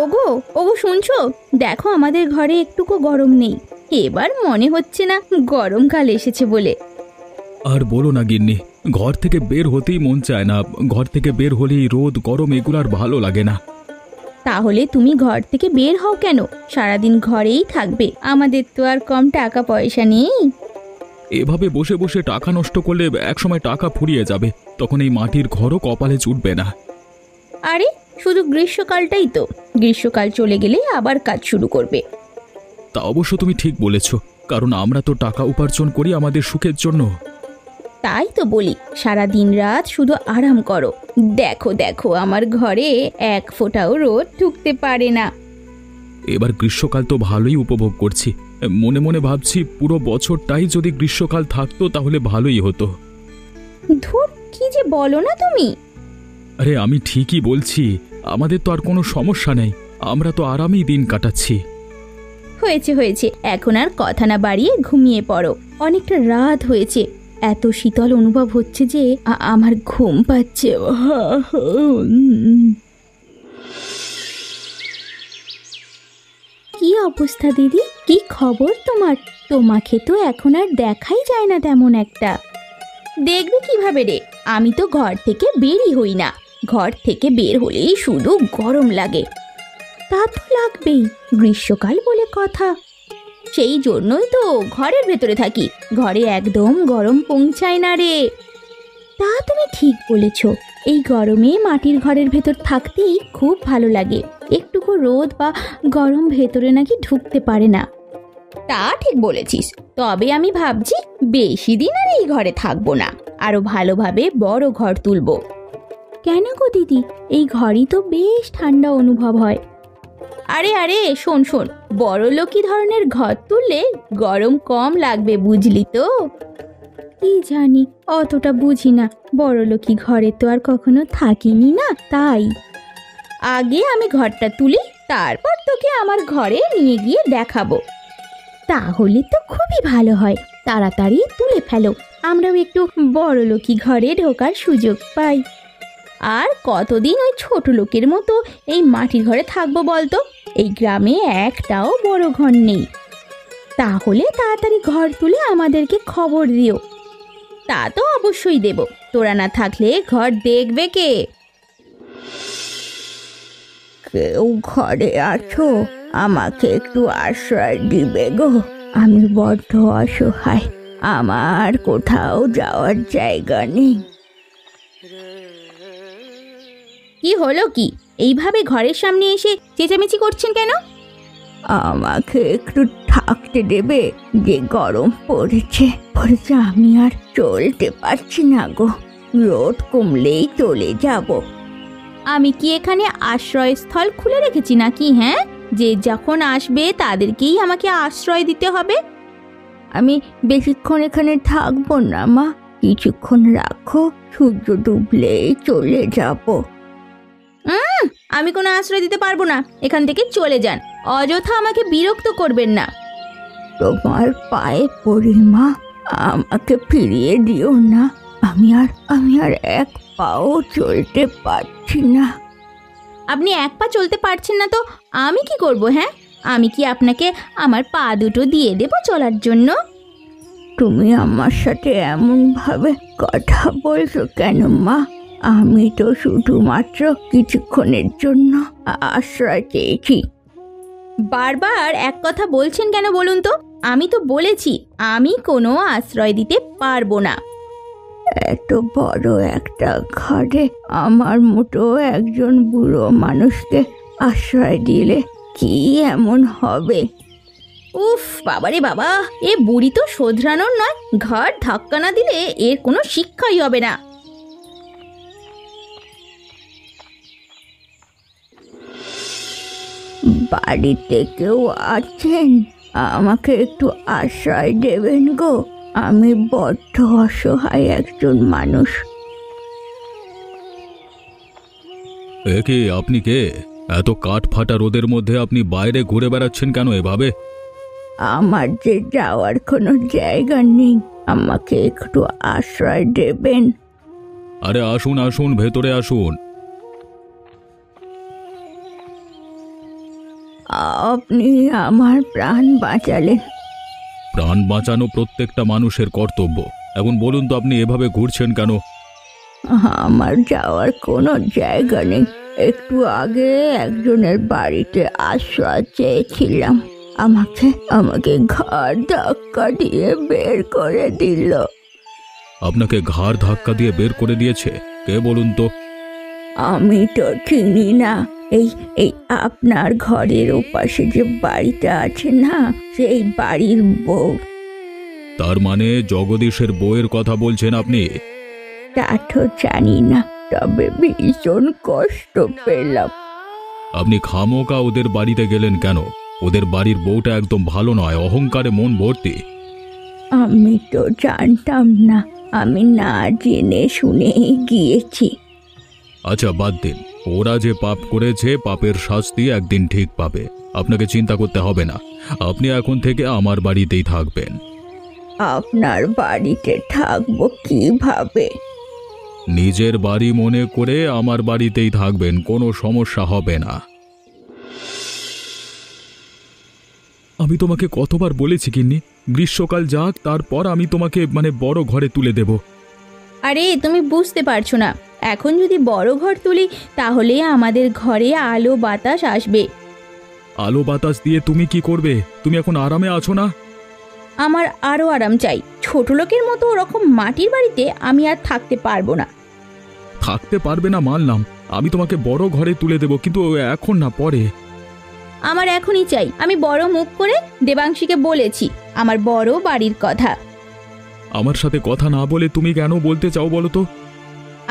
ওগো ওগো শুনছো? দেখো আমাদের ঘরে একটুকু গরম নেই। এবার মনে হচ্ছে না গরমকাল এসেছে বলে। আর বলো না গিন্নি, ঘর থেকে বের হতেই মন চায় না। ঘর থেকে বের হলেই রোদ গরম এগুলো আর ভালো লাগে না। তাহলে তুমি ঘর থেকে বের হও কেন? সারাদিন ঘরেই থাকবে। আমাদের তো আর কম টাকা পয়সা নেই। এভাবে বসে বসে টাকা নষ্ট করলে একসময় টাকা ফুরিয়ে যাবে, তখন এই মাটির ঘরও কপালে জুটবে না। আরে শুধু গ্রীষ্মকালটাই তো, গ্রীষ্মকাল চলে গেলে আবার কাজ শুরু করবে। তা অবশ্য তুমি ঠিক বলেছ, কারণ আমরা তো টাকা উপার্জন করি আমাদের সুখের জন্য। তাই তো বলি সারা দিন রাত শুধু আরাম করো। দেখো দেখো আমার ঘরে এক ফোঁটাও রোদ ঢুকতে পারে না। এবার গ্রীষ্মকাল তো ভালোই উপভোগ করছি। মনে মনে ভাবছি পুরো বছরটাই যদি গ্রীষ্মকাল থাকতো তাহলে ভালোই হতো। ধুর, কি যে বলো না তুমি। আরে আমি ঠিকই বলছি, আমাদের তো আর কোনো সমস্যা নেই, আমরা তো আরামেই দিন কাটাচ্ছি। হয়েছে হয়েছে, এখন আর কথা না বাড়িয়ে ঘুমিয়ে পড়ো। অনেকটা রাত হয়েছে, এত শীতল অনুভব হচ্ছে যে আমার ঘুম পাচ্ছে। কি অবস্থা দিদি? কি খবর তোমার? তোমাকে তো এখন আর দেখাই যায় না তেমন একটা। দেখবে কিভাবে রে, আমি তো ঘর থেকে বেরই হই না। ঘর থেকে বের হলেই শুধু গরম লাগে। তা তো লাগবেই, গ্রীষ্মকাল বলে কথা। সেই জন্যই তো ঘরের ভেতরে থাকি। ঘরে একদম গরম পৌঁছায় না রে। তা তুমি ঠিক বলেছ, এই গরমে মাটির ঘরের ভেতর থাকতেই খুব ভালো লাগে। একটুকু রোদ বা গরম ভেতরে নাকি ঢুকতে পারে না। তা ঠিক বলেছিস, তবে আমি ভাবছি বেশি দিন আর এই ঘরে থাকবো না, আরো ভালোভাবে বড় ঘর তুলবো। কেন গো দিদি, এই ঘরই তো বেশ ঠান্ডা অনুভব হয়। আরে আরে শোন শোন, বড় লোকি ধরনের ঘর তুললে গরম কম লাগবে, বুঝলি তো? কি জানি, অতটা বুঝি না। বড় লোকি ঘরে তো আর কখনো থাকিনি না, তাই। আগে আমি ঘরটা তুলি, তারপর তোকে আমার ঘরে নিয়ে গিয়ে দেখাবো। তাহলে তো খুবই ভালো হয়, তাড়াতাড়ি তুলে ফেলো, আমরাও একটু বড় লোকি ঘরে ঢোকার সুযোগ পাই। আর কতদিন ওই ছোট লোকের মতো এই মাটির ঘরে থাকবো বলতো? এই গ্রামে একটাও বড় ঘর নেই। তাহলে তাড়াতাড়ি ঘর তুলে আমাদেরকে খবর দিও। তা তো অবশ্যই দেব, তোরা না থাকলে ঘর দেখবে কে? কেউ ঘরে আছো? আমাকে একটু আশ্রয় দিবে গো, আমি বড্ড অসহায়, আমার কোথাও যাওয়ার জায়গা নেই। কি হলো কি? এইভাবে ঘরের সামনে এসে চেঁচামেচি করছেন কেন? আমাকে একটু থাকতে দেবে, যে গরম পড়েছে। আমি আর চলতে পারছি না গো, রোদ কমলেই চলে যাব। আমি কি এখানে আশ্রয়স্থল খুলে রেখেছি নাকি? হ্যাঁ, যে যখন আসবে তাদেরকেই আমাকে আশ্রয় দিতে হবে। আমি বেশিক্ষণ এখানে থাকবো না মা, কিছুক্ষণ রাখো, সূর্য ডুবলেই চলে যাব। আমি কোনো আশ্রয় দিতে পারবো না, এখান থেকে চলে যান, অযথা আমাকে বিরক্ত করবেন না। তোমার পায়ে পড়ি মা, আমাকে ফিরিয়ে দিও না, আমি আর এক পাও চলতে পারছি না। আপনি এক পা চলতে পারছেন না তো আমি কি করব? হ্যাঁ, আমি কি আপনাকে আমার পা দুটো দিয়ে দেব চলার জন্য? তুমি আমার সাথে এমন ভাবে কথা বলছো কেন মা? আমি তো শুধুমাত্র কিছুক্ষণের জন্য আশ্রয় চেয়েছি। বারবার এক কথা বলছেন কেন বলুন তো? আমি তো বলেছি আমি কোনো আশ্রয় দিতে পারবো না। এত বড় একটা ঘরে আমার মতো একজন বুড়ো মানুষকে আশ্রয় দিলে কি এমন হবে? উফ বাবারে বাবা, এ বুড়ি তো শোধরানোর নয়, ঘর ধাক্কা না দিলে এর কোনো শিক্ষাই হবে না। বাড়িতে কেউ আছেন? আমাকে একটু আশ্রয় দেবেন গো, আমি বড্ড অসহায় একজন মানুষ। কে আপনি? কে? এত কাঠ ফাটা রোদের মধ্যে আপনি বাইরে ঘুরে বেড়াচ্ছেন কেন এভাবে? আমার যে যাওয়ার কোনো জায়গা নেই, আমাকে একটু আশ্রয় দেবেন। আরে আসুন আসুন, ভেতরে আসুন। আপনি আমার প্রাণ বাঁচালেন। প্রাণ বাঁচানো প্রত্যেকটা মানুষের কর্তব্য। এখন বলুন তো আপনি এভাবে ঘুরছেন কেন? আমার যাওয়ার কোনো জায়গা নেই। একটু আগে একজনের বাড়িতে আশ্রয় চেয়েছিলাম, আমাকে আমাকে ঘাড় ধাক্কা দিয়ে বের করে দিল। আপনাকে ঘাড় ধাক্কা দিয়ে বের করে দিয়েছে? কে বলুন তো? আমি তো চিনি না। এই এই আপনার ঘরের ওপাশে যে বাড়িটা আছে না, সেই বাড়ির বউ। তার মানে জগদীশের বউয়ের কথা বলছেন আপনি? তা তো জানি না, তবে ভীষণ কষ্ট পেলাম। আপনি খামোকা ওদের বাড়িতে গেলেন কেন? ওদের বাড়ির বউটা একদম ভালো নয়, অহংকারে মন ভর্তি। আমি তো জানতাম না, আমি না জেনে শুনেই গিয়েছি। আচ্ছা বাদ দিন, ওরা যে পাপ করেছে পাপের শাস্তি একদিন ঠিক পাবে। আপনাকে চিন্তা করতে হবে না। আপনি এখন থেকে আমার বাড়িতেই থাকবেন। আপনার বাড়িতে থাকবো কিভাবে? নিজের বাড়ি মনে করে আমার বাড়িতেই থাকবেন, কোনো সমস্যা হবে না। আমি তোমাকে কতবার বলেছি গিন্নি, গ্রীষ্মকাল যাক তারপর আমি তোমাকে বড় ঘরে তুলে দেব। আরে তুমি বুঝতে পারছো না, এখন যদি বড় ঘর তুলি তাহলে আমাদের ঘরে আলো বাতাস আসবে। আলো বাতাস দিয়ে তুমি কি করবে? তুমি এখন আরামে আছো না? আমার আরো আরাম চাই। ছোট লোকের মতো ওরকম মাটির বাড়িতে আমি আর থাকতে পারবো না। থাকতে পারবে না মানলাম, আমি তোমাকে বড় ঘরে তুলে দেব, কিন্তু এখন না, পরে। আমার এখনই চাই। আমি বড় মুখ করে দেবাংশীকে বলেছি আমার বড় বাড়ির কথা। আমার সাথে কথা না বলে তুমি কেন বলতে চাও বলো তো?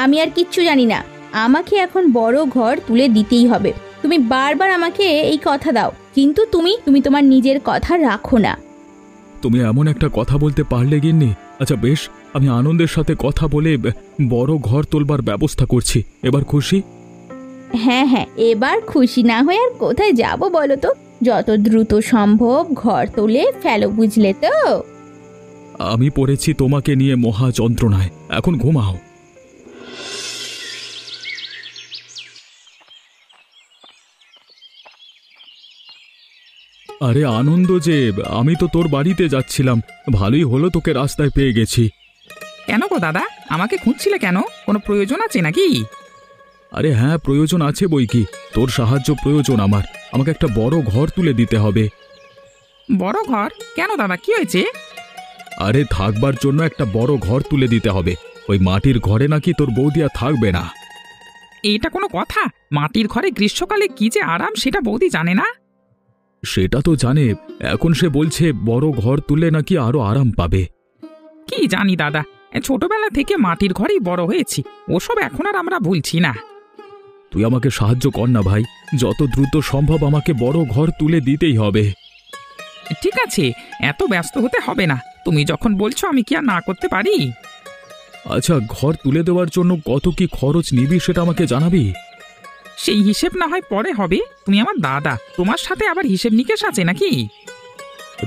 আমি আর কিচ্ছু জানি না, আমাকে এখন বড় ঘর তুলে দিতেই হবে। তুমি বারবার আমাকে এই কথা দাও, কিন্তু তুমি তোমার নিজের কথা রাখো না। তুমি এমন একটা কথা বলতে পারলে গিন্নি। আচ্ছা বেশ, আমি আনন্দের সাথে কথা বলে বড় ঘর তোলবার ব্যবস্থা করছি। এবার খুশি? হ্যাঁ হ্যাঁ, এবার খুশি না হয়ে আর কোথায় যাব বলো তো? যত দ্রুত সম্ভব ঘর তুলে ফেলো, বুঝলে তো? আমি পড়েছি তোমাকে নিয়ে মহা যন্ত্রণায়, এখন ঘুমাও। আরে আনন্দ যে, আমি তো তোর বাড়িতে যাচ্ছিলাম, ভালোই হলো তোকে রাস্তায় পেয়ে গেছি। কেন গো দাদা, আমাকে খুঁজছিলে কেন? কোনো প্রয়োজন আছে নাকি? আরে হ্যাঁ, প্রয়োজন আছে বই কি। তোর সাহায্য প্রয়োজন আমার। আমাকে একটা বড় ঘর তুলে দিতে হবে। বড় ঘর? কেন দাদা, কি হয়েছে? আরে থাকবার জন্য একটা বড় ঘর তুলে দিতে হবে। ওই মাটির ঘরে নাকি তোর বৌদি আর থাকবে না। এইটা কোনো কথা? মাটির ঘরে গ্রীষ্মকালে কি যে আরাম সেটা বৌদি জানে না? সেটা তো জানে, এখন সে বলছে বড় ঘর তুলে নাকি আরো আরাম পাবে। কি জানি দাদা, ছোটবেলা থেকে মাটির ঘরেই বড় হয়েছি, ওসব এখন আর আমরা ভুলছি না। তুই আমাকে সাহায্য কর না ভাই, যত দ্রুত সম্ভব আমাকে বড় ঘর তুলে দিতেই হবে। ঠিক আছে, এত ব্যস্ত হতে হবে না। তুমি যখন বলছো আমি কি আর না করতে পারি? আচ্ছা, ঘর তুলে দেওয়ার জন্য কত কি খরচ নিবি সেটা আমাকে জানাবি? সেই হিসেব না হয় পরে হবে। তুমি আমার দাদা, তোমার সাথে আবার হিসেব নিকেশ আছে নাকি?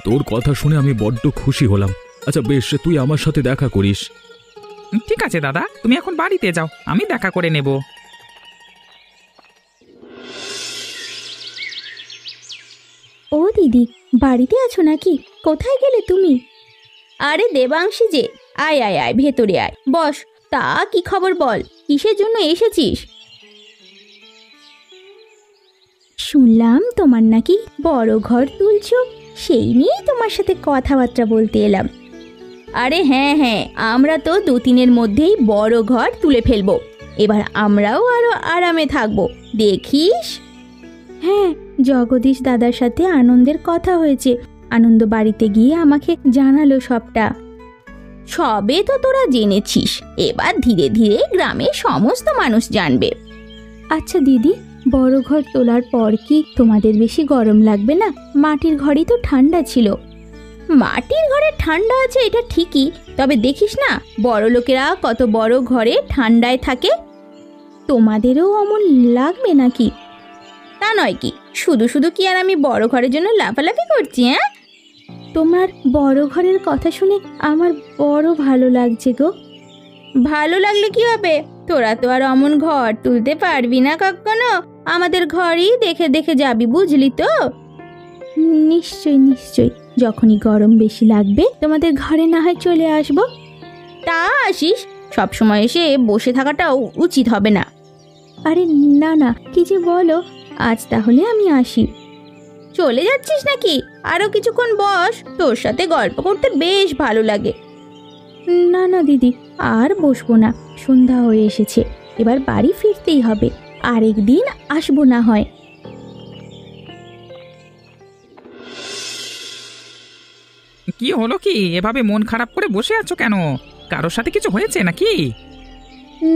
তোর কথা শুনে আমি বড্ড খুশি হলাম। আচ্ছা বেশ, তুই আমার সাথে দেখা করিস। ঠিক আছে দাদা, তুমি এখন বাড়িতে যাও, আমি দেখা করে নেব। ও দিদি, বাড়িতে আছো নাকি? কোথায় গেলে তুমি? আরে দেবাংশী যে, আয় আয় আয়, ভেতরে আয়, বস। তা কি খবর বল, কিসের জন্য এসেছিস? শুনলাম তোমার নাকি বড় ঘর তুলছো, সেই নিয়েই তোমার সাথে কথাবার্তা বলতে এলাম। আরে হ্যাঁ হ্যাঁ, আমরা তো 2-3 মধ্যেই বড় ঘর তুলে ফেলবো। এবার আমরাও আরো আরামে থাকবো, দেখিস। হ্যাঁ, জগদীশ দাদার সাথে আনন্দের কথা হয়েছে। আনন্দ বাড়িতে গিয়ে আমাকে জানালো সবটা। সবে তো তোরা জেনেছিস, এবার ধীরে ধীরে গ্রামের সমস্ত মানুষ জানবে। আচ্ছা দিদি, বড় ঘর তোলার পর কি তোমাদের বেশি গরম লাগবে না? মাটির ঘরই তো ঠান্ডা ছিল। মাটির ঘরে ঠান্ডা আছে এটা ঠিকই, তবে দেখিস না বড় লোকেরা কত বড় ঘরে ঠান্ডায় থাকে। তোমাদেরও অমন লাগবে নাকি? তা নয় কি, শুধু শুধু কি আর আমি বড় ঘরের জন্য লাফালাফি করছি? হ্যাঁ, তোমার বড় ঘরের কথা শুনে আমার বড় ভালো লাগছে গো। ভালো লাগলে কি হবে, তোরা তো আর অমন ঘর তুলতে পারবি না কখনো। আমাদের ঘরই দেখে দেখে যাবি, বুঝলি তো? নিশ্চয়ই নিশ্চয়ই, যখনই গরম বেশি লাগবে তোমাদের ঘরে না হয় চলে আসবো। তা আসিস, সবসময় এসে বসে থাকাটাও উচিত হবে না। আরে না না, কি যে বলো, আজ তাহলে আমি আসি। চলে যাচ্ছিস নাকি? আরো কিছুক্ষণ বস, তোর সাথে গল্প করতে বেশ ভালো লাগে। না না দিদি, আর বসবো না, সন্ধ্যা হয়ে এসেছে, এবার বাড়ি ফিরতেই হবে, আরেকদিন আসবো না হয়। কি হলো কি, এভাবে মন খারাপ করে বসে আছো কেন? কারোর সাথে কিছু হয়েছে নাকি?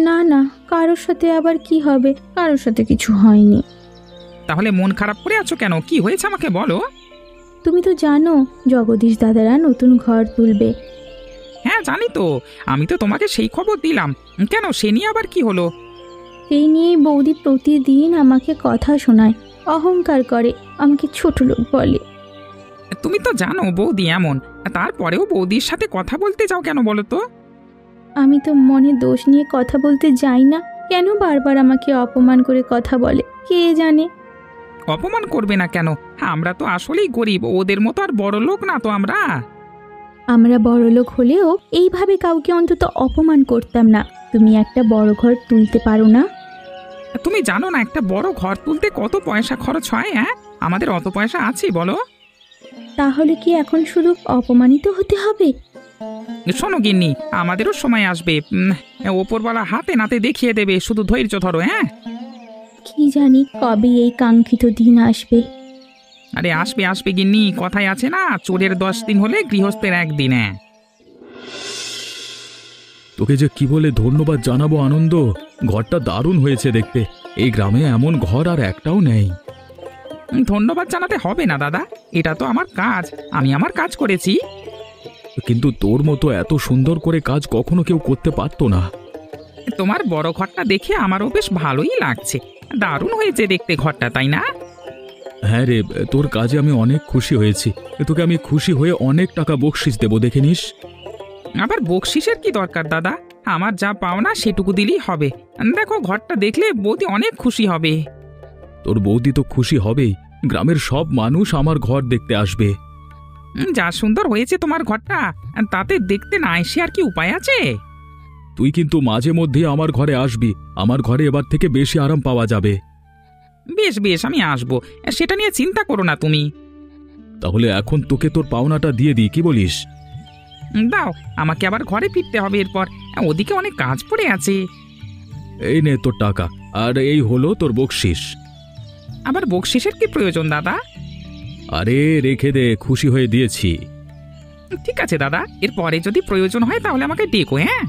না না, কারোর সাথে আবার কি হবে, কারোর সাথে কিছু হয়নি। তাহলে মন খারাপ করে আছো কেন? কি হয়েছে আমাকে বলো। তুমি তো জানো জগদীশ দাদারা নতুন ঘর তুলবে। হ্যাঁ জানি তো, আমি তো তোমাকে সেই খবর দিলাম। কেন, সে নিয়ে আবার কি হলো? সেই নিয়েই বৌদি প্রতিদিন আমাকে কথা শোনায়, অহংকার করে, আমাকে ছোট লোক বলে। তুমি তো জানো বৌদি এমন, তারপরেও বৌদির সাথে কথা বলতে যাও কেন বলো তো? আমি তো মনে দোষ নিয়ে কথা বলতে যাই না, কেন বারবার আমাকে অপমান করে কথা বলে কে জানে। অপমান করবে না কেন? আমরা তো আসলেই গরিব, ওদের মতো আর বড় লোক না তো আমরা। আমরা বড়লোক হলেও এইভাবে কাউকে অন্তত অপমান করতাম না। তুমি একটা বড় ঘর তুলতে পারো না? তুমি জানো না একটা বড় ঘর তুলতে কত পয়সা খরচ হয়? হ্যাঁ, আমাদের অত পয়সা আছে বলো? তাহলে কি এখন শুধু অপমানিত হতে হবে? শোনো গিন্নি, আমাদেরও সময় আসবে, ওপরওয়ালা হাতে নাতে দেখিয়ে দেবে, শুধু ধৈর্য ধরো। হ্যাঁ, কি জানি কবে এই কাঙ্ক্ষিত দিন আসবে। আরে আসবে আসবে গিন্নি, কথায় আছে না, চোরের 10 দিন হলে গৃহস্থের 1 দিন। হ্যাঁ, তোকে যে কি বলে ধন্যবাদ জানাবো আনন্দ, ঘরটা দারুণ হয়েছে দেখতে। এই গ্রামে এমন ঘর আর একটাও নেই। ধন্যবাদ জানাতে হবে না দাদা, এটা তো আমার কাজ, আমি আমার কাজ করেছি। কিন্তু তোর মতো এত সুন্দর করে কাজ কখনো কেউ করতে পারতো না। তোমার বড় ঘরটা দেখে আমারও বেশ ভালোই লাগছে, দারুণ হয়েছে দেখতে ঘরটা, তাই না? হ্যাঁ রে, তোর কাজে আমি অনেক খুশি হয়েছি। তোকে আমি খুশি হয়ে অনেক টাকা বকশিস দেবো, দেখে নিস। আবার বকশিসের কি দরকার দাদা, আমার যা পাওনা সেটুকু দিলেই হবে। দেখো ঘরটা দেখলে বৌদি অনেক খুশি হবে। তোর বৌদি তো খুশি হবেই, গ্রামের সব মানুষ আমার ঘর দেখতে আসবে। যা সুন্দর হয়েছে তোমার ঘরটা, তাতে দেখতে না এসে আর কি উপায় আছে? তুই কিন্তু মাঝে মধ্যে আমার ঘরে আসবি, আমার ঘরে এবার থেকে বেশি আরাম পাওয়া যাবে। বেশ বেশ, আমি আসবো, সেটা নিয়ে চিন্তা করো না তুমি। তাহলে এখন তোকে তোর পাওনাটা দিয়ে দিই, কি বলিস? দাও, আমাকে আবার ঘরে ফিরতে হবে এরপর, ওদিকে অনেক কাজ পড়ে আছে। এই নে তোর টাকা, আর এই হলো তোর বকশিস। আবার বকশিসের কি প্রয়োজন দাদা? আরে রেখে দে, খুশি হয়ে দিয়েছি। ঠিক আছে দাদা, এরপরে যদি প্রয়োজন হয় তাহলে আমাকে ডেকো। হ্যাঁ,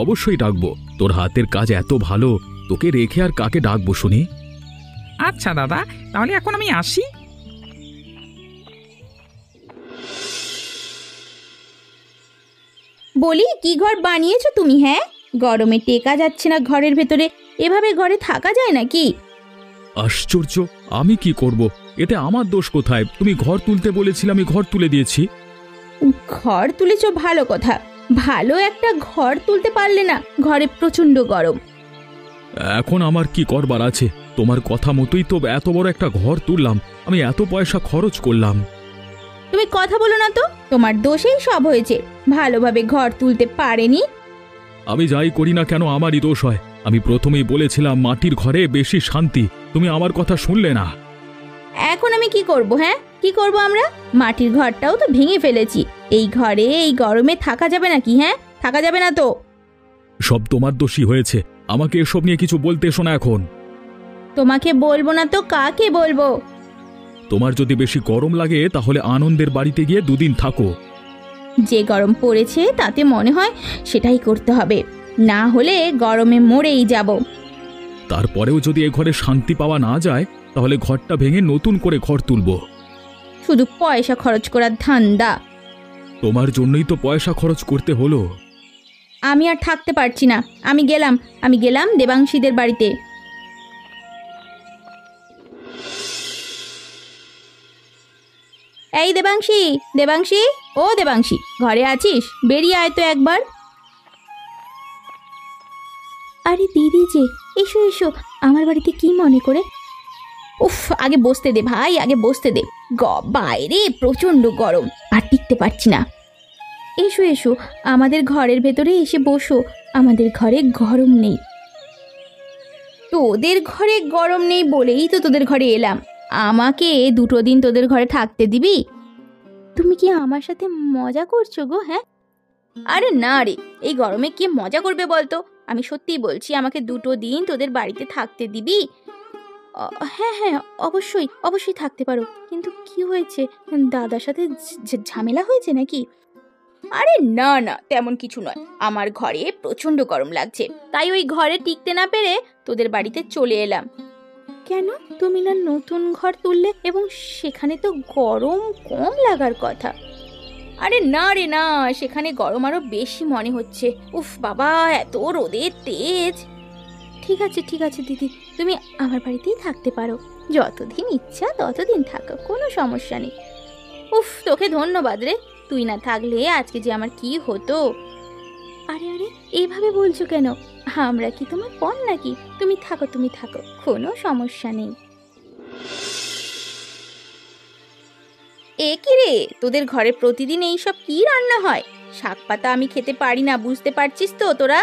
অবশ্যই ডাকবো, তোর হাতের কাজ এত ভালো, তোকে রেখে আর কাকে ডাকবো শুনি। আচ্ছা দাদা, তাহলে এখন আমি আসি। বলি, কি ঘর বানিয়েছো তুমি? হ্যাঁ, গরমে টেকা যাচ্ছে না ঘরের ভেতরে, এভাবে ঘরে থাকা যায় নাকি? আশ্চর্য, আমি কি করব? এতে আমার দোষ কোথায়? তুমি ঘর তুলতে বলেছিলে, আমি ঘর তুলে দিয়েছি। ঘর তুলেছো ভালো কথা, ভালো একটা ঘর তুলতে পারলে না, ঘরে প্রচন্ড গরম। এখন আমার কি করবার আছে? তোমার কথা মতোই তো এত বড় একটা ঘর তুললাম, আমি এত পয়সা খরচ করলাম। তুমি কথা বলো না তো, তোমার দোষেই সব হয়েছে, ভালোভাবে ঘর তুলতে পারেনি। আমি যাই করি না কেন আমারই দোষ হয়। আমি প্রথমেই বলেছিলাম মাটির ঘরে বেশি শান্তি, তুমি আমার কথা শুনলে না। এখন আমি কি করব? হ্যাঁ, কি করব আমরা? মাটির ঘরটাও তো ভেঙে ফেলেছি, এই ঘরে এই গরমে থাকা যাবে নাকি? হ্যাঁ, থাকা যাবে না তো। সব তোমার দোষই হয়েছে, আমাকে এসব নিয়ে কিছু বলতে এসো না এখন। তোমাকে বলবো না তো কাকে বলবো? তোমার যদি বেশি গরম লাগে তাহলে আনন্দের বাড়িতে গিয়ে 2 দিন থাকো। যে গরম পড়েছে তাতে মনে হয় সেটাই করতে হবে, না হলে গরমে মরেই যাব। তারপরেও যদি এ ঘরে শান্তি পাওয়া না যায় তাহলে ঘরটা ভেঙে নতুন করে ঘর তুলব। শুধু পয়সা খরচ করার ধান্দা। তোমার জন্যই তো পয়সা খরচ করতে হলো। আমি আর থাকতে পারছি না, আমি গেলাম দেবাংশীদের বাড়িতে। এই দেবাংশী, দেবাংশী, ও দেবাংশী, ঘরে আছিস? বেরিয়ে আয় তো একবার। আরে দিদি যে, এসো এসো আমার বাড়িতে কি মনে করে? উফ, আগে বসতে দে ভাই, আগে বসতে দে। বাইরে প্রচন্ড গরম, আর টিকতে পারছি না। এসো এসো আমাদের ঘরের ভেতরে এসে বসো, আমাদের ঘরে গরম নেই। তোদের ঘরে গরম নেই বলেই তো তোদের ঘরে এলাম। আমাকে 2 দিন তোদের ঘরে থাকতে দিবি? তুমি কি আমার সাথে মজা করছো গো? হ্যাঁ, আরে না রে, এই গরমে কে মজা করবে বলতো? আমি সত্যিই বলছি, আমাকে 2 দিন তোদের বাড়িতে থাকতে দিবি? হ্যাঁ হ্যাঁ, অবশ্যই অবশ্যই থাকতে পারো। কিন্তু কি হয়েছে, দাদার সাথে ঝামেলা হয়েছে নাকি? আরে না না, তেমন কিছু নয়। আমার ঘরে প্রচন্ড গরম লাগছে, তাই ওই ঘরে টিকতে না পেরে তোদের বাড়িতে চলে এলাম। কেন, তুমি না নতুন ঘর তুললে এবং সেখানে তো গরম কম লাগার কথা? আরে না রে না, সেখানে গরম আরো বেশি মনে হচ্ছে। উফ বাবা, এত রোদের তেজ। ঠিক আছে ঠিক আছে দিদি, তুমি আমার বাড়িতেই থাকতে পারো। যতদিন ইচ্ছা ততদিন থাকো, কোনো সমস্যা নেই। উফ, তোকে ধন্যবাদ রে, তুই না থাকলে আজকে যে আমার কি হতো। আরে আরে, এইভাবে বলছো কেন? আমরা কি তোমার পণ নাকি? তুমি থাকো, তুমি থাকো, কোনো সমস্যা নেই। এ কি রে, তোদের ঘরে প্রতিদিন এইসব কি রান্না হয়? শাক পাতা আমি খেতে পারি না, বুঝতে পারছিস তো তোরা?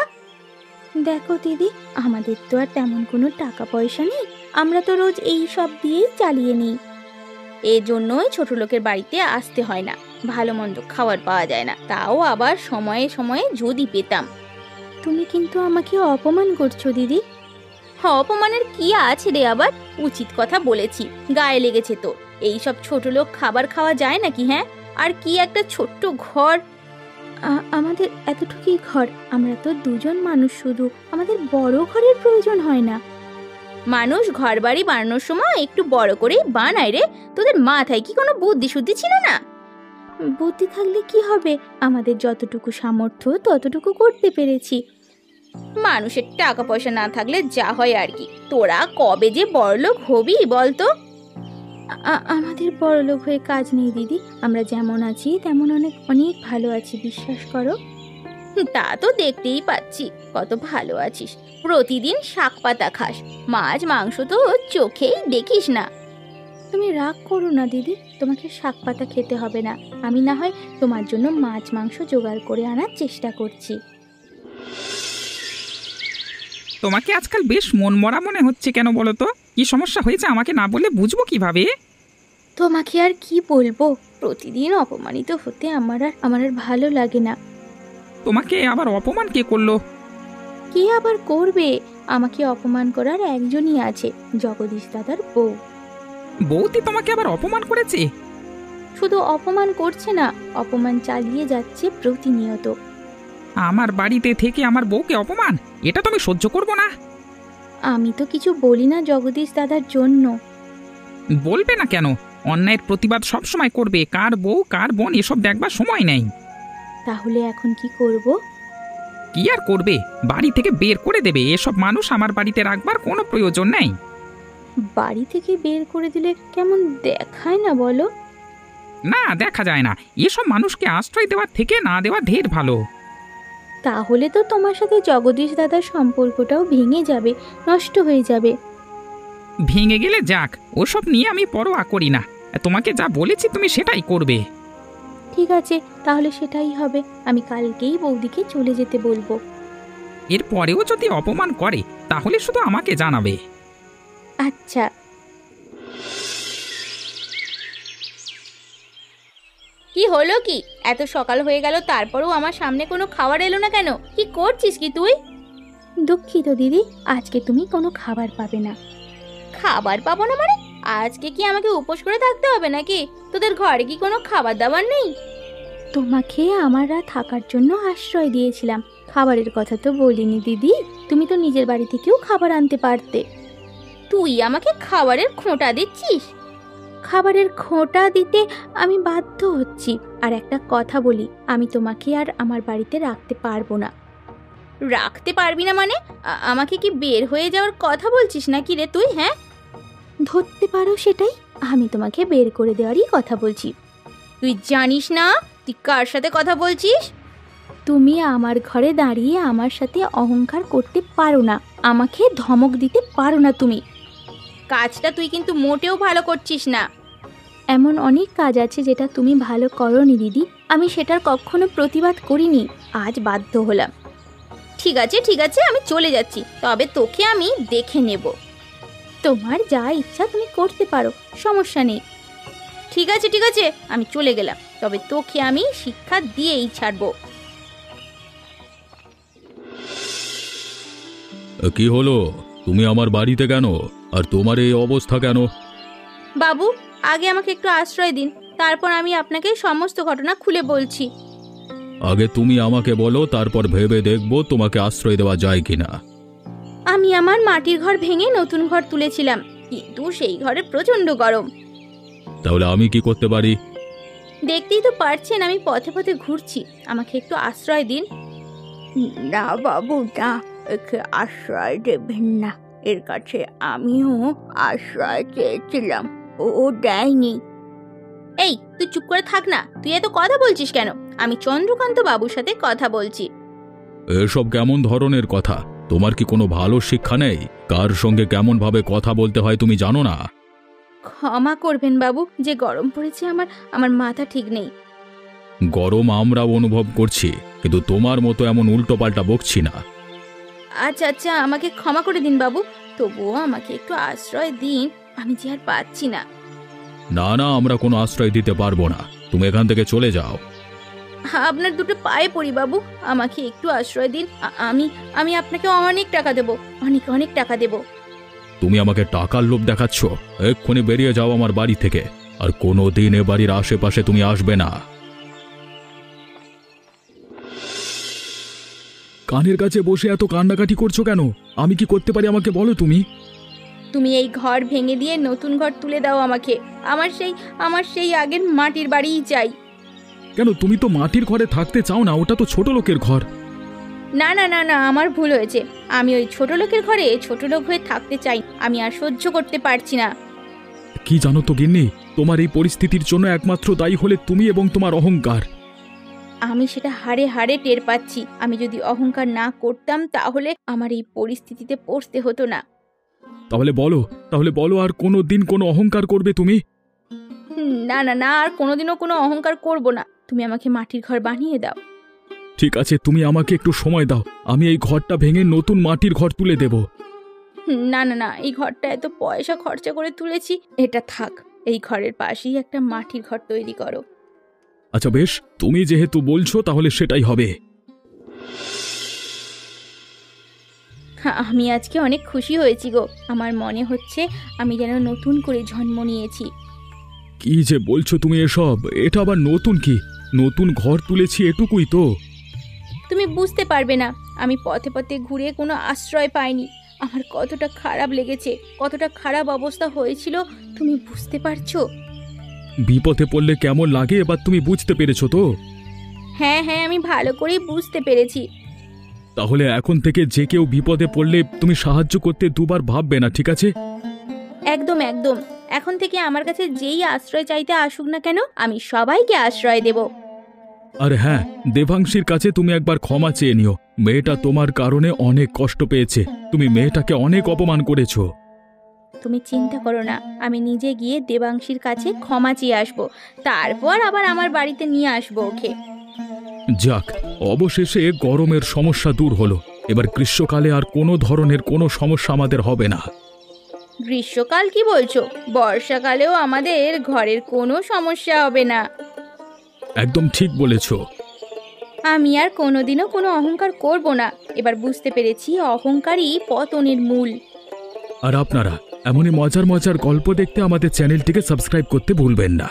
দেখো দিদি, আমাদের তো আর তেমন কোনো টাকা পয়সা নেই, আমরা তো রোজ এই সব দিয়েই চালিয়ে নিই। এজন্যই ছোট লোকের বাড়িতে আসতে হয় না, ভালো মন্দ খাবার পাওয়া যায় না, তাও আবার সময়ে সময়ে যদি পেতাম। তুমি কিন্তু আমাকে অপমান করছো দিদি। অপমানের কি আছে রে আবার? উচিত কথা বলেছি, গায়ে লেগেছে তো। এইসব ছোট লোক খাবার খাওয়া যায় নাকি? হ্যাঁ, আর কি একটা ছোট্ট ঘর। আমাদের এতটুকুই ঘর, আমরা তো 2 মানুষ শুধু, আমাদের বড় ঘরের প্রয়োজন হয় না। মানুষ ঘর বাড়ি বানানোর সময় একটু বড় করেই বানায় রে। তোদের মাথায় কি কোনো বুদ্ধি শুদ্ধি ছিল না? বুদ্ধি থাকলে কি হবে, আমাদের যতটুকু সামর্থ্য ততটুকু করতে পেরেছি। মানুষের টাকা পয়সা না থাকলে যা হয় আর কি। তোরা কবে যে বড়লোক হবি বলতো? আমাদের বড়লোক হয়ে কাজ নেই দিদি, আমরা যেমন আছি তেমন অনেক অনেক ভালো আছি, বিশ্বাস করো। তা তো দেখতেই পাচ্ছি, কত ভালো আছিস। প্রতিদিন শাক পাতা খাস, মাছ মাংস তো চোখেই দেখিস না। তুমি রাগ করো না দিদি, তোমাকে শাক পাতা খেতে হবে না, আমি না হয় তোমার জন্য মাছ মাংস জোগাড় করে আনার চেষ্টা করছি। তোমাকে আজকাল বেশ মন মরা মনে হচ্ছে কেন বলো তো? কি সমস্যা হয়েছে আমাকে না বলে বুঝবো কিভাবে? তোমাকে আর কি বলবো, প্রতিদিন অপমানিত হতে আমার আর ভালো লাগে না। তোমাকে আবার অপমান কে করলো? কে আবার করবে? আমাকে অপমান করার একজনই আছে, জগদীশ দাদার বউ। বৌদি তোমাকে আবার অপমান করেছে? শুধু অপমান করছে না, অপমান চালিয়ে যাচ্ছে প্রতিনিয়ত। আমার বাড়িতে থেকে আমার বউকে অপমান, এটা তো আমি সহ্য করবো না। আমি তো কিছু বলি না জগদীশ দাদার জন্য। বলবে না কেন? অন্যায়ের প্রতিবাদ সব সময় করবে, কার বউ কার বোন এসব দেখবার সময় নেই। তাহলে এখন কি করব? কি আর করবে, বাড়ি থেকে বের করে দেবে। এসব মানুষ আমার বাড়িতে রাখবার কোনো প্রয়োজন নেই। বাড়ি থেকে বের করে দিলে কেমন দেখায় না বলো? না, দেখা যায় না। এসব মানুষকে আশ্রয় দেওয়ার থেকে না দেওয়া ঢের ভালো। তাহলে তো তোমার সাথে জগদীশ দাদার সম্পর্কটাও ভেঙে যাবে, নষ্ট হয়ে যাবে। ভেঙে গেলে যাক, ওসব নিয়ে আমি পরোয়া করি না। তোমাকে যা বলেছি তুমি সেটাই করবে। ঠিক আছে, তাহলে সেটাই হবে। আমি কালকেই বৌদিকে চলে যেতে বলবো। এরপরেও যদি অপমান করে তাহলে শুধু আমাকে জানাবে। আচ্ছা। কি হলো কি, এত সকাল হয়ে গেল তারপরেও আমার সামনে কোনো খাবার এলো না কেন? কি করছিস কি তুই? দুঃখিত দিদি, আজকে তুমি কোনো খাবার পাবে না। খাবার পাবো না মানে? আজকে কি আমাকে উপোস করে থাকতে হবে নাকি? তোদের ঘরে কি কোনো খাবার দাবার নেই? তোমাকে আমরা থাকার জন্য আশ্রয় দিয়েছিলাম, খাবারের কথা তো বলিনি দিদি। তুমি তো নিজের বাড়ি থেকেও খাবার আনতে পারতে। তুই আমাকে খাবারের খোঁটা দিচ্ছিস? খাবারের খোঁটা দিতে আমি বাধ্য হচ্ছি। আর একটা কথা বলি, আমি তোমাকে আর আমার বাড়িতে রাখতে পারবো না। রাখতে পারবি না মানে? আমাকে কি বের হয়ে যাওয়ার কথা বলছিস নাকি রে তুই? হ্যাঁ, ধরতে পারো সেটাই, আমি তোমাকে বের করে দেওয়ারই কথা বলছি। তুই জানিস না তুই কার সাথে কথা বলছিস? তুমি আমার ঘরে দাঁড়িয়ে আমার সাথে অহংকার করতে পারো না, আমাকে ধমক দিতে পারো না তুমি। কাজটা তুই কিন্তু মোটেও ভালো করছিস না। এমন অনেক কাজ আছে যেটা তুমি ভালো করোনি দিদি, আমি সেটার কখনো প্রতিবাদ করিনি, আজ বাধ্য হলাম। ঠিক আছে ঠিক আছে, আমি চলে যাচ্ছি, তবে তোকে আমি দেখে নেব। তোমার যা ইচ্ছা তুমি করতে পারো, সমস্যা নেই। ঠিক আছে ঠিক আছে, আমি চলে গেলাম, তবে তোকে আমি শিক্ষা দিয়েই ছাড়বো। কি হলো? তুমি আমার বাড়িতে কেন? আর তোমার এই অবস্থা কেন? বাবু, আগে আমাকে একটু আশ্রয় দিন, তারপর আমি আপনাকে সমস্ত ঘটনা খুলে বলছি। আগে তুমি আমাকে বলো, তারপর ভেবে দেখবো তোমাকে আশ্রয় দেওয়া যায় কিনা। আমি আমার মাটির ঘর ভেঙে নতুন ঘর তুলেছিলাম, কিন্তু সেই ঘরে প্রচন্ড গরম। তাহলে আমি কি করতে পারি? দেখতেই তো পারছেন আমি পথে পথে ঘুরছি, আমাকে একটু আশ্রয় দিন। না বাবু না, একে আশ্রয় দেবেন না, এর কাছে আমিও আশ্রয় চেয়েছিলাম, ও দেয়নি। এই তুই চুপ করে থাক না, তুই এত কথা বলছিস কেন? আমি চন্দ্রকান্ত বাবুর সাথে কথা বলছি। এসব কেমন ধরনের কথা? তোমার কি কোনো ভালো শিক্ষা নেই? কার সঙ্গে কেমন ভাবে কথা বলতে হয় তুমি জানো না? ক্ষমা করবেন বাবু, যে গরম পড়েছে আমার মাথা ঠিক নেই। গরম আমরাও অনুভব করছি, কিন্তু তোমার মতো এমন উল্টোপাল্টা বকছি না। আচ্ছা আচ্ছা, আমাকে ক্ষমা করে দিন বাবু, তবুও আমাকে একটু আশ্রয় দিন, আমি যে আর পাচ্ছি না। না না, আমরা কোনো আশ্রয় দিতে পারবো না, তুমি এখান থেকে চলে যাও। আপনার দুটো পায়ে পড়ি বাবু, আমাকে একটু আশ্রয় দিন, আমি আপনাকে অনেক টাকা দেব, অনেক অনেক টাকা দেব। তুমি আমাকে টাকার লোভ দেখাচ্ছ? এক্ষুনি বেরিয়ে যাও আমার বাড়ি থেকে, আর কোনো দিন এ বাড়ির আশেপাশে তুমি আসবে না। কানের কাছে বসে এত কান্নাকাটি করছো কেন? আমি কি করতে পারি আমাকে বলো তুমি। তুমি এই ঘর ভেঙে দিয়ে নতুন ঘর তুলে দাও আমাকে, আমার সেই আগের মাটির বাড়িই চাই। কেন, তুমি তো মাটির ঘরে থাকতে চাও না, ওটা তো ছোট লোকের ঘর। না না না না, আমার ভুল হয়েছে, আমি ওই ছোট লোকের ঘরে ছোট লোক হয়ে থাকতে চাই, আমি আর সহ্য করতে পারছি না। কি জানো তো গিন্নি, তোমার এই পরিস্থিতির জন্য একমাত্র দায়ী হলে তুমি এবং তোমার অহংকার। আমি সেটা হাড়ে হাড়ে টের পাচ্ছি, আমি যদি অহংকার না করতাম তাহলে আমার এই পরিস্থিতিতে পড়তে হতো না। তাহলে বলো আর কোনো দিন কোনো অহংকার করবে তুমি? না না না, আর কোনোদিনও কোনো অহংকার করব না, তুমি আমাকে মাটির ঘর বানিয়ে দাও। ঠিক আছে, তুমি আমাকে একটু সময় দাও, আমি এই ঘরটা ভেঙে নতুন মাটির ঘর তুলে দেব। না না না, এই ঘরটা এত পয়সা খরচা করে তুলেছি, এটা থাক, এই ঘরের পাশেই একটা মাটির ঘর তৈরি করো। আচ্ছা বেশ, তুমি যেহেতু বলছো তাহলে সেটাই হবে। আমি আজকে অনেক খুশি হয়েছি গো, আমার মনে হচ্ছে আমি যেন নতুন করে জন্ম নিয়েছি। কি যে বলছো তুমি এসব? এটা আবার নতুন কি? নতুন ঘর তুলেছি এটুকুই তো। তুমি বুঝতে পারবে না, আমি পথে পথে ঘুরে কোনো আশ্রয় পাইনি, আমার কতটা খারাপ লেগেছে, কতটা খারাপ অবস্থা হয়েছিল, তুমি বুঝতে পারছো? বিপদে পড়লে কেমন লাগে এবার তুমি বুঝতে পেরেছো তো? হ্যাঁ হ্যাঁ, আমি ভালো করেই বুঝতে পেরেছি। তাহলে এখন থেকে যে কেউ বিপদে পড়লে তুমি সাহায্য করতে দুবার ভাববে না, ঠিক আছে? একদম একদম, এখন থেকে আমার কাছে যেই আশ্রয় চাইতে আসুক না কেন, আমি সবাইকে আশ্রয় দেব। আর হ্যাঁ, দেবাংশীর কাছে তুমি একবার ক্ষমা চেয়ে নিও, মেয়েটা তোমার কারণে অনেক কষ্ট পেয়েছে, তুমি মেয়েটাকে অনেক অপমান করেছো। তুমি চিন্তা করো না, আমি নিজে গিয়ে দেবাংশীর কাছে ক্ষমা চেয়ে আসবো, তারপর আবার আমার বাড়িতে নিয়ে আসবো ওকে। যাক, অবশেষে গরমের সমস্যা দূর হলো, এবার গ্রীষ্মকালে আর কোনো ধরনের কোনো সমস্যা আমাদের হবে না। গ্রীষ্মকাল কি বলছো? বর্ষাকালেও আমাদের ঘরের কোনো সমস্যা হবে না। একদম ঠিক বলেছো। আমি আর কোনোদিনও কোনো অহংকার করব না, এবার বুঝতে পেরেছি অহংকারই পতনের মূল। আর আপনারা এমনই মজার মজার গল্প দেখতে আমাদের চ্যানেলটিকে সাবস্ক্রাইব করতে ভুলবেন না।